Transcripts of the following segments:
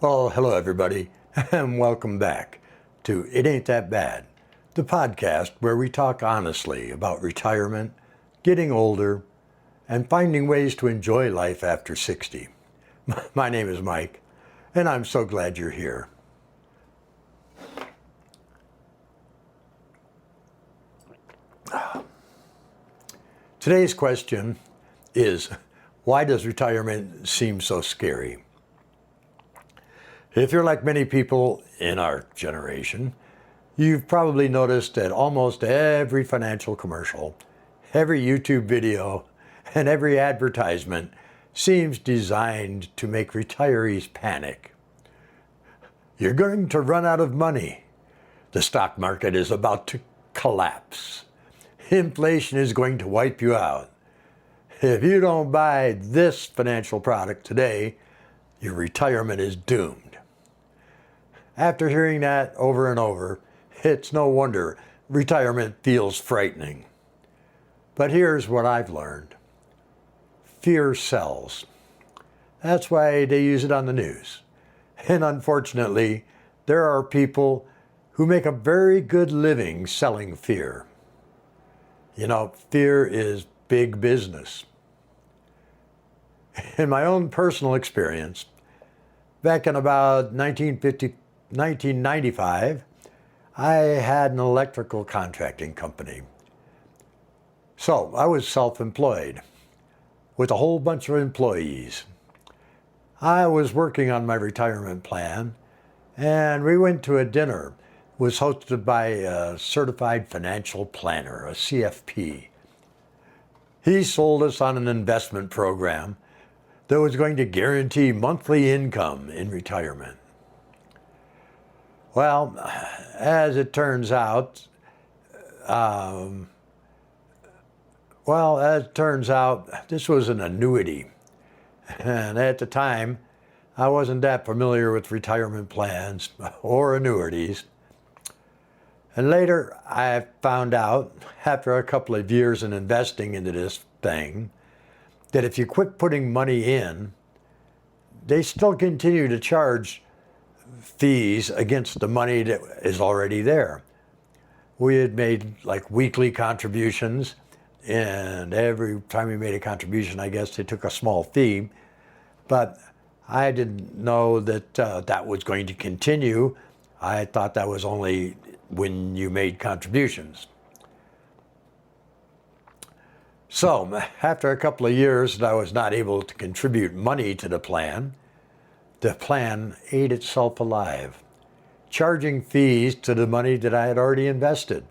Well, hello everybody, and welcome back to It Ain't That Bad, the podcast where we talk honestly about retirement, getting older, and finding ways to enjoy life after 60. My name is Mike, and I'm so glad you're here. Today's question is, why does retirement seem so scary? If you're like many people in our generation, you've probably noticed that almost every financial commercial, every YouTube video, and every advertisement seems designed to make retirees panic. You're going to run out of money. The stock market is about to collapse. Inflation is going to wipe you out. If you don't buy this financial product today, your retirement is doomed. After hearing that over and over, it's no wonder retirement feels frightening. But here's what I've learned. Fear sells. That's why they use it on the news. And unfortunately, there are people who make a very good living selling fear. You know, fear is big business. In my own personal experience, back in about 1995, I had an electrical contracting company. So I was self-employed with a whole bunch of employees. I was working on my retirement plan, and we went to a dinner. It was hosted by a certified financial planner, a CFP. He sold us on an investment program that was going to guarantee monthly income in retirement. Well, as it turns out, this was an annuity. And at the time, I wasn't that familiar with retirement plans or annuities. And later, I found out, after a couple of years in investing into this thing, that if you quit putting money in, they still continue to charge fees against the money that is already there. We had made like weekly contributions, and every time we made a contribution, I guess they took a small fee. But I didn't know that that was going to continue. I thought that was only when you made contributions. So after a couple of years that I was not able to contribute money to the plan ate itself alive, charging fees to the money that I had already invested.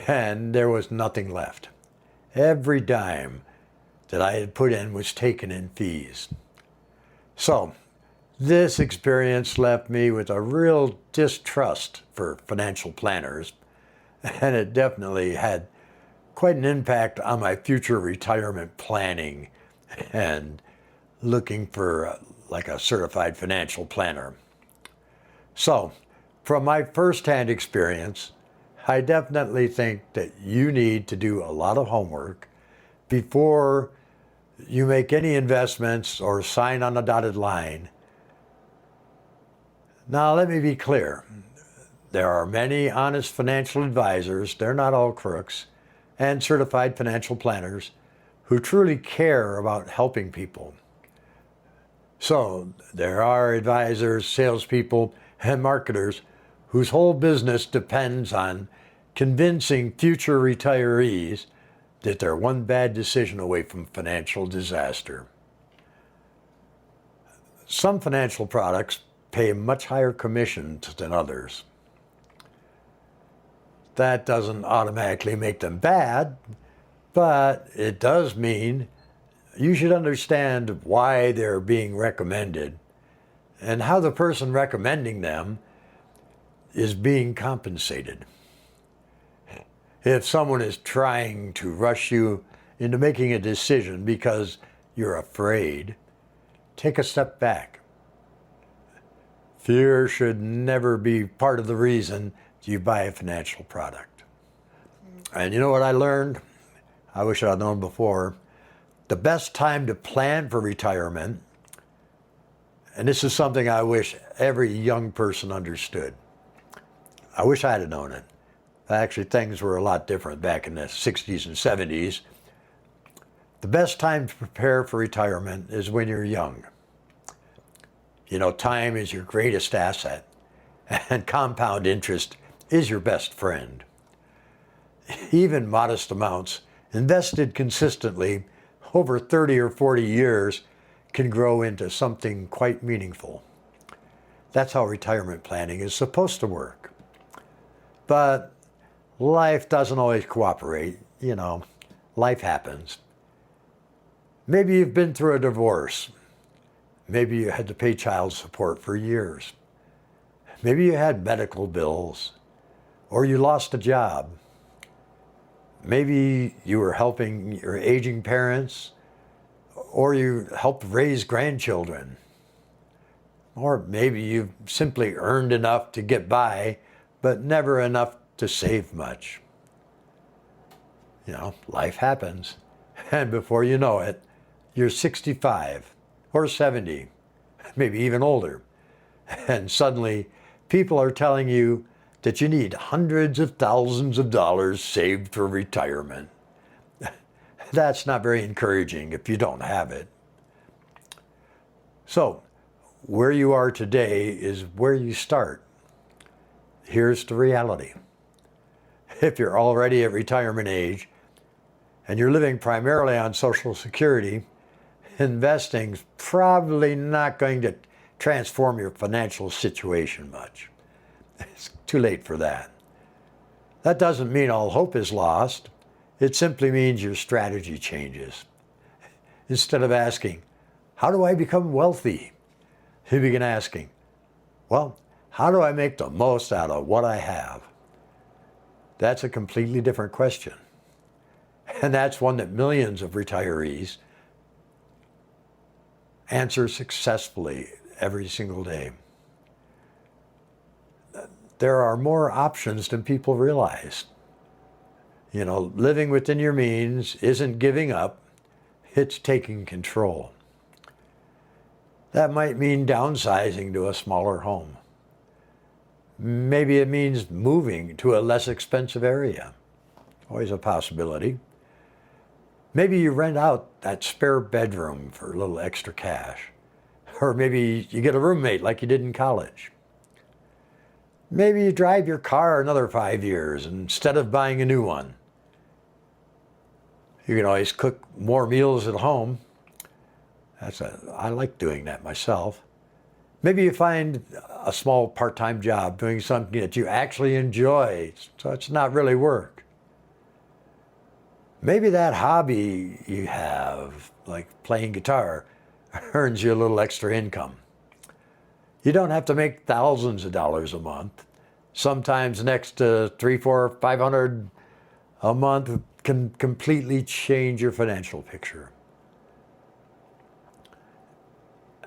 And there was nothing left. Every dime that I had put in was taken in fees. So this experience left me with a real distrust for financial planners, and it definitely had quite an impact on my future retirement planning and looking for like a certified financial planner. So, from my firsthand experience, I definitely think that you need to do a lot of homework before you make any investments or sign on a dotted line. Now, let me be clear. There are many honest financial advisors, they're not all crooks, and certified financial planners who truly care about helping people. So there are advisors, salespeople, and marketers whose whole business depends on convincing future retirees that they're one bad decision away from financial disaster. Some financial products pay much higher commissions than others. That doesn't automatically make them bad, but it does mean you should understand why they're being recommended and how the person recommending them is being compensated. If someone is trying to rush you into making a decision because you're afraid, take a step back. Fear should never be part of the reason you buy a financial product. And you know what I learned? I wish I'd known before. The best time to plan for retirement And this is something I wish every young person understood. I wish I'd have known it. Actually, things were a lot different back in the 60s and 70s. The best time to prepare for retirement is when you're young. You know, time is your greatest asset, and compound interest is your best friend. Even modest amounts invested consistently over 30 or 40 years can grow into something quite meaningful. That's how retirement planning is supposed to work. But life doesn't always cooperate. You know, life happens. Maybe you've been through a divorce. Maybe you had to pay child support for years. Maybe you had medical bills, or you lost a job. Maybe you were helping your aging parents, or you helped raise grandchildren. Or maybe you've simply earned enough to get by, but never enough to save much. You know, life happens. And before you know it, you're 65 or 70, maybe even older. And suddenly, people are telling you that you need hundreds of thousands of dollars saved for retirement. That's not very encouraging if you don't have it. So, where you are today is where you start. Here's the reality. If you're already at retirement age and you're living primarily on Social Security, investing's probably not going to transform your financial situation much. It's too late for that. That doesn't mean all hope is lost. It simply means your strategy changes. Instead of asking, how do I become wealthy? You begin asking, well, how do I make the most out of what I have? That's a completely different question. And that's one that millions of retirees answer successfully every single day. There are more options than people realize. You know, living within your means isn't giving up, it's taking control. That might mean downsizing to a smaller home. Maybe it means moving to a less expensive area. Always a possibility. Maybe you rent out that spare bedroom for a little extra cash. Or maybe you get a roommate like you did in college. Maybe you drive your car another 5 years instead of buying a new one. You can always cook more meals at home. I like doing that myself. Maybe you find a small part-time job doing something that you actually enjoy, so it's not really work. Maybe that hobby you have, like playing guitar, earns you a little extra income. You don't have to make thousands of dollars a month. Sometimes next to $300, $400, $500 a month can completely change your financial picture.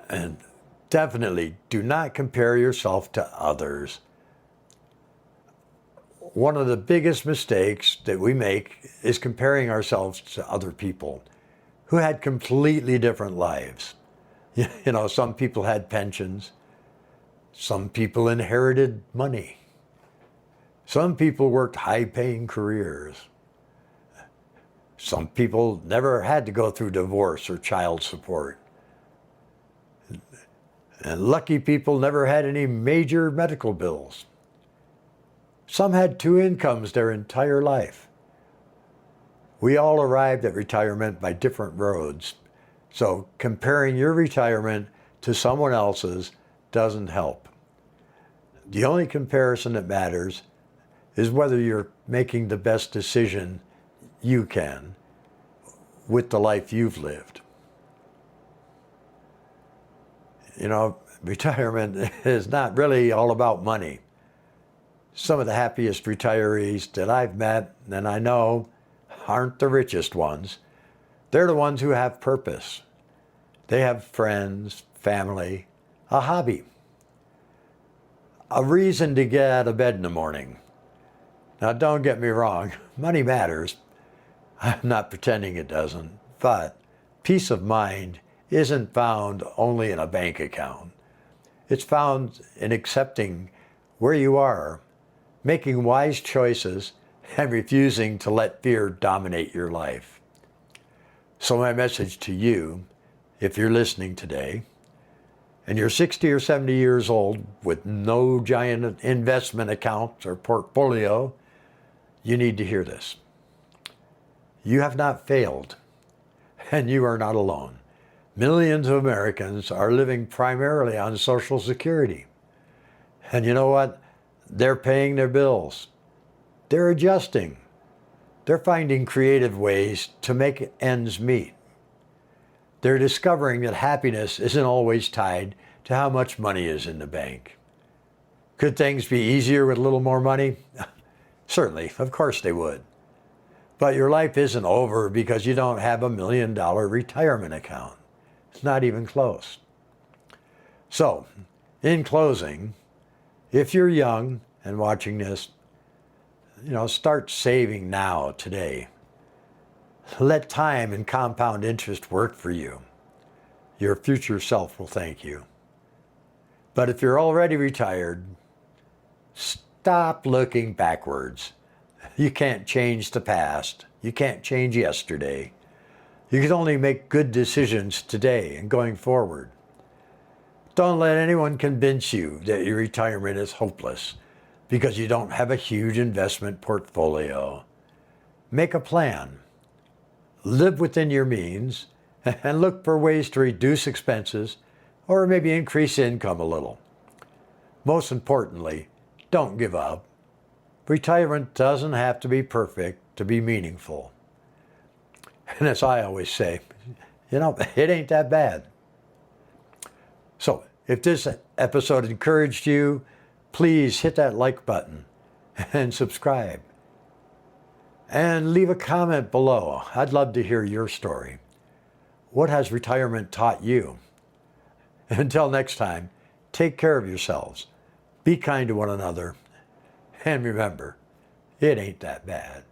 And definitely do not compare yourself to others. One of the biggest mistakes that we make is comparing ourselves to other people who had completely different lives. You know, some people had pensions. Some people inherited money. Some people worked high-paying careers. Some people never had to go through divorce or child support. And lucky people never had any major medical bills. Some had 2 incomes their entire life. We all arrived at retirement by different roads. So comparing your retirement to someone else's doesn't help. The only comparison that matters is whether you're making the best decision you can with the life you've lived. You know, retirement is not really all about money. Some of the happiest retirees that I've met and I know aren't the richest ones. They're the ones who have purpose. They have friends, family, a hobby, a reason to get out of bed in the morning. Now, don't get me wrong, money matters. I'm not pretending it doesn't, but peace of mind isn't found only in a bank account. It's found in accepting where you are, making wise choices, and refusing to let fear dominate your life. So my message to you, if you're listening today, and you're 60 or 70 years old with no giant investment account or portfolio, you need to hear this. You have not failed, and you are not alone. Millions of Americans are living primarily on Social Security. And you know what? They're paying their bills. They're adjusting. They're finding creative ways to make ends meet. They're discovering that happiness isn't always tied to how much money is in the bank. Could things be easier with a little more money? Certainly, of course they would. But your life isn't over because you don't have $1 million retirement account. It's not even close. So, in closing, if you're young and watching this, start saving now, today. Let time and compound interest work for you. Your future self will thank you. But if you're already retired, stop looking backwards. You can't change the past. You can't change yesterday. You can only make good decisions today and going forward. Don't let anyone convince you that your retirement is hopeless because you don't have a huge investment portfolio. Make a plan. Live within your means and look for ways to reduce expenses or maybe increase income a little. Most importantly, don't give up. Retirement doesn't have to be perfect to be meaningful. And as I always say, it ain't that bad. So, if this episode encouraged you, please hit that like button and subscribe. And leave a comment below. I'd love to hear your story. What has retirement taught you? Until next time, take care of yourselves. Be kind to one another. And remember, it ain't that bad.